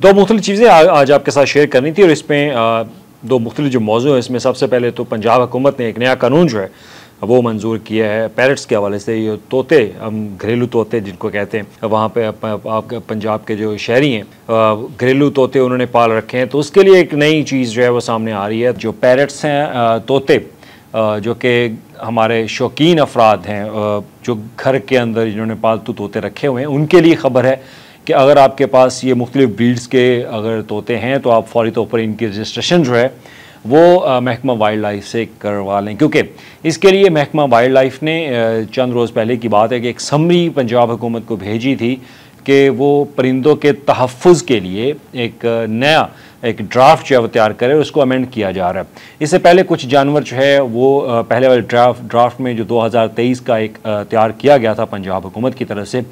दो मुख्तलिफ चीज़ें आज आपके साथ शेयर करनी थी और इसमें दो मुख्तलिफ जो मौजू है इसमें सबसे पहले तो पंजाब हुकूमत ने एक नया कानून जो है वो मंजूर किया है पैरट्स के हवाले से। ये तोते, हम घरेलू तोते जिनको कहते हैं, वहाँ पे आपके पंजाब के जो शहरी हैं घरेलू तोते उन्होंने पाल रखे हैं, तो उसके लिए एक नई चीज़ जो है वो सामने आ रही है। जो पैरट्स हैं तोते जो कि हमारे शौकीन अफराद हैं जो घर के अंदर जिन्होंने पालतू तोते रखे हुए हैं, उनके लिए ख़बर है कि अगर आपके पास ये मुख्तलिफ ब्रीड्स के अगर तोते हैं तो आप फौरी तौर पर इनकी रजिस्ट्रेशन जो है वो महकमा वाइल्ड लाइफ से करवा लें, क्योंकि इसके लिए महकमा वाइल्ड लाइफ ने चंद रोज़ पहले की बात है कि एक समरी पंजाब हुकूमत को भेजी थी कि वो परिंदों के तहफ़्फ़ुज़ के लिए एक नया एक ड्राफ्ट जो है वो तैयार करे, उसको अमेंड किया जा रहा है। इससे पहले कुछ जानवर जो है वो पहले वाले ड्राफ्ट में जो 2023 का एक तैयार किया गया था पंजाब हुकूमत की तरफ से,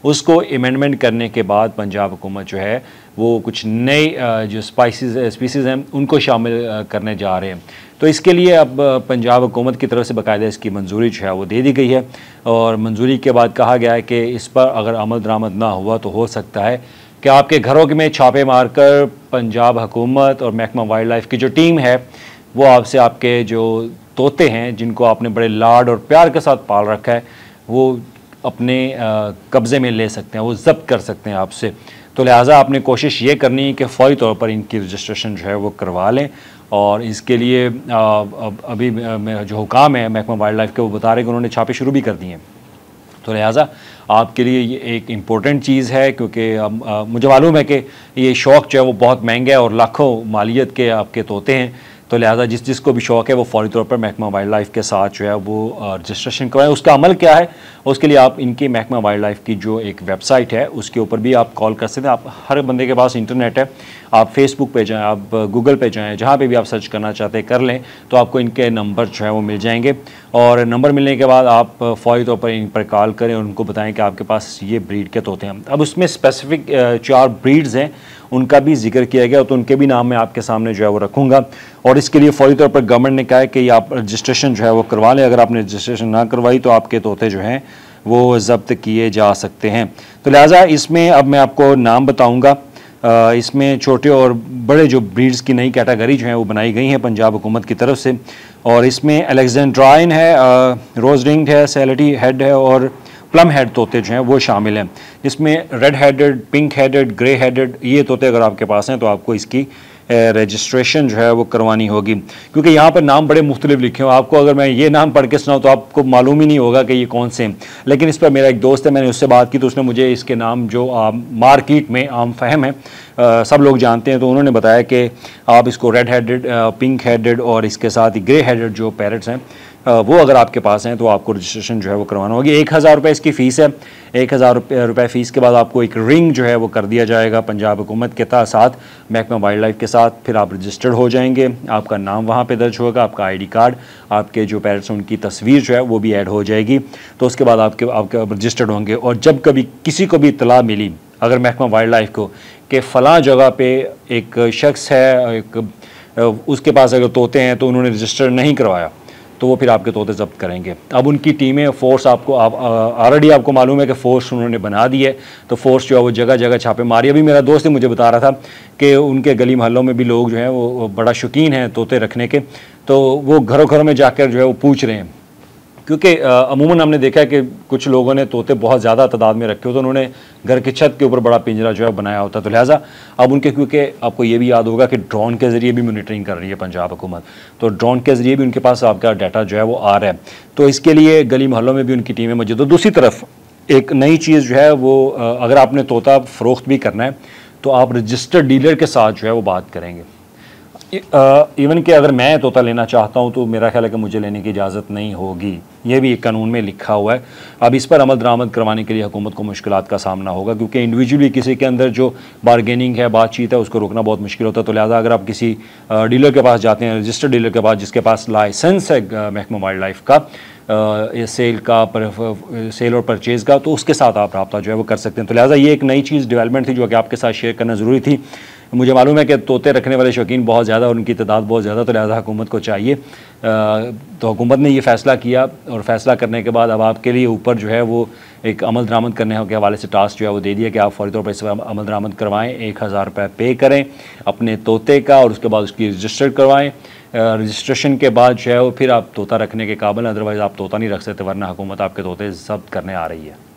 उसको अमेंडमेंट करने के बाद पंजाब हुकूमत जो है वो कुछ नए जो स्पीसीज़ हैं उनको शामिल करने जा रहे हैं। तो इसके लिए अब पंजाब हुकूमत की तरफ से बाकायदा इसकी मंजूरी जो है वो दे दी गई है और मंजूरी के बाद कहा गया है कि इस पर अगर अमल दरामद ना हुआ तो हो सकता है कि आपके घरों में छापे मारकर पंजाब हुकूमत और महकमा वाइल्ड लाइफ की जो टीम है वो आपसे आपके जो तोते हैं जिनको आपने बड़े लाड और प्यार के साथ पाल रखा है वो अपने कब्ज़े में ले सकते हैं, वो जब्त कर सकते हैं आपसे। तो लिहाजा आपने कोशिश ये करनी है कि फ़ौरी तौर पर इनकी रजिस्ट्रेशन जो है वो करवा लें और इसके लिए अभी जो हुकाम है महकमा वाइल्ड लाइफ के वो बता रहे हैं कि उन्होंने छापे शुरू भी कर दिए हैं। तो लिहाजा आपके लिए ये एक इम्पोर्टेंट चीज़ है, क्योंकि मुझे मालूम है कि ये शौक़ जो है वो बहुत महंगा है और लाखों मालियत के आपके तोते हैं। तो लिहाजा जिसको भी शौक़ है वो फ़ौरी तौर पर महकमा वाइल्ड लाइफ के साथ जो है वो रजिस्ट्रेशन करवाएं। उसका अमल क्या है, उसके लिए आप इनकी महकमा वाइल्ड लाइफ की जो एक वेबसाइट है उसके ऊपर भी आप कॉल कर सकते हैं। आप हर बंदे के पास इंटरनेट है, आप फेसबुक पे जाएँ, आप गूगल पे जाएँ, जहाँ पे भी आप सर्च करना चाहते हैं कर लें, तो आपको इनके नंबर जो है वो मिल जाएंगे और नंबर मिलने के बाद आप फ़ौरी तौर पर इन पर कॉल करें और उनको बताएं कि आपके पास ये ब्रीड के तोते हैं। अब उसमें स्पेसिफिक 4 ब्रीड्स हैं, उनका भी जिक्र किया गया, तो उनके भी नाम मैं आपके सामने जो है वो रखूँगा और इसके लिए फ़ौरी तौर पर गवर्नमेंट ने कहा है कि आप रजिस्ट्रेशन जो है वो करवा लें। अगर आपने रजिस्ट्रेशन ना करवाई तो आपके तोते जो हैं वो ज़ब्त किए जा सकते हैं। तो लिहाजा इसमें अब मैं आपको नाम बताऊँगा। इसमें छोटे और बड़े जो ब्रीड्स की नई कैटेगरी जो है वो बनाई गई हैं पंजाब हुकूमत की तरफ से और इसमें अलेक्जेंड्राइन है, रोज रिंग्ड है, सैलेटी हेड है और प्लम हेड तोते जो हैं वो शामिल हैं। इसमें red headed, pink headed, grey headed ये तोते अगर आपके पास हैं तो आपको इसकी रजिस्ट्रेशन जो है वो करवानी होगी, क्योंकि यहाँ पर नाम बड़े मुख्तलिफ लिखे हो। आपको अगर मैं ये नाम पढ़ के सुनाऊँ तो आपको मालूम ही नहीं होगा कि ये कौन से हैं, लेकिन इस पर मेरा एक दोस्त है, मैंने उससे बात की तो उसने मुझे इसके नाम जो मार्केट में आम फहम है सब लोग जानते हैं, तो उन्होंने बताया कि आप इसको रेड हेडेड, पिंक हेडेड और इसके साथ ही ग्रे हेडेड जो पैरट्स हैं वो अगर आपके पास हैं तो आपको रजिस्ट्रेशन जो है वो करवाना होगी। 1000 रुपये इसकी फ़ीस है। 1000 रुपये फ़ीस के बाद आपको एक रिंग जो है वो कर दिया जाएगा पंजाब हुकूमत के साथ, महकमा वाइल्ड लाइफ के साथ। फिर आप रजिस्टर्ड हो जाएंगे, आपका नाम वहाँ पे दर्ज होगा, आपका आईडी कार्ड, आपके जो पेरेंट्स उनकी तस्वीर जो है वो भी ऐड हो जाएगी। तो उसके बाद आपके रजिस्टर्ड होंगे और जब कभी किसी को भी इत्तला मिली अगर महकमा वाइल्ड लाइफ को कि फ़लाँ जगह पे एक शख्स है, एक उसके पास अगर तोते हैं तो उन्होंने रजिस्टर नहीं करवाया तो वो फिर आपके तोते जब्त करेंगे। अब उनकी टीमें, फोर्स आपको ऑलरेडी आपको मालूम है कि फ़ोर्स उन्होंने बना दी है, तो फोर्स जो है वो जगह जगह छापे मारी। अभी मेरा दोस्त मुझे बता रहा था कि उनके गली मोहल्लों में भी लोग जो हैं वो बड़ा शौकीन हैं तोते रखने के, तो वो घरों घरों में जाकर जो है वो पूछ रहे हैं, क्योंकि अमूमन हमने देखा है कि कुछ लोगों ने तोते बहुत ज़्यादा तादाद में रखे हो तो उन्होंने घर की छत के ऊपर बड़ा पिंजरा जो है बनाया होता है। तो लिहाजा अब उनके, क्योंकि आपको ये भी याद होगा कि ड्रोन के ज़रिए भी मॉनिटरिंग कर रही है पंजाब हुकूमत, तो ड्रोन के ज़रिए भी उनके पास आपका डाटा जो है वो आ रहा है, तो इसके लिए गली मोहल्लों में भी उनकी टीमें मौजूद। तो दूसरी तरफ एक नई चीज़ जो है वो अगर आपने तोता फ़रोख्त भी करना है तो आप रजिस्टर्ड डीलर के साथ जो है वो बात करेंगे। इवन कि अगर मैं तोता लेना चाहता हूं तो मेरा ख्याल है कि मुझे लेने की इजाज़त नहीं होगी, ये भी एक कानून में लिखा हुआ है। अब इस पर अमल दरामद करवाने के लिए हुकूमत को मुश्किलात का सामना होगा, क्योंकि इंडिविजुअली किसी के अंदर जो बारगेनिंग है, बातचीत है, उसको रोकना बहुत मुश्किल होता है। तो लिहाजा अगर आप किसी डीलर के पास जाते हैं, रजिस्टर्ड डीलर के पास जिसके पास लाइसेंस है महकमा वाइल्ड लाइफ का, सेल और परचेज़ का, तो उसके साथ आप रब्ता जो है वो कर सकते हैं। तो लिहाजा ये एक नई चीज़ डेवलपमेंट थी जो कि आपके साथ शेयर करना ज़रूरी थी। मुझे मालूम है कि तोते रखने वाले शौकीन बहुत ज़्यादा और उनकी तादाद बहुत ज़्यादा, तो लिहाजा हुकूमत को चाहिए, तो हुकूमत ने ये फ़ैसला किया और फ़ैसला करने के बाद अब आपके लिए ऊपर जो है वो एक अमल दरामद करने के हवाले से टास्क जो है वो दे दिया कि आप फौरी तौर पर इस पर अमल दरामद करवाएँ, 1000 रुपये पे करें अपने तोते का और उसके बाद उसकी रजिस्टर करवाएँ। रजिस्ट्रेशन के बाद जो है वो फिर आप तोता रखने के काबिल, अदरवाइज़ आप तोता नहीं रख सकते, वरना हुकूमत आपके तोते ज़ब्त करने आ रही है।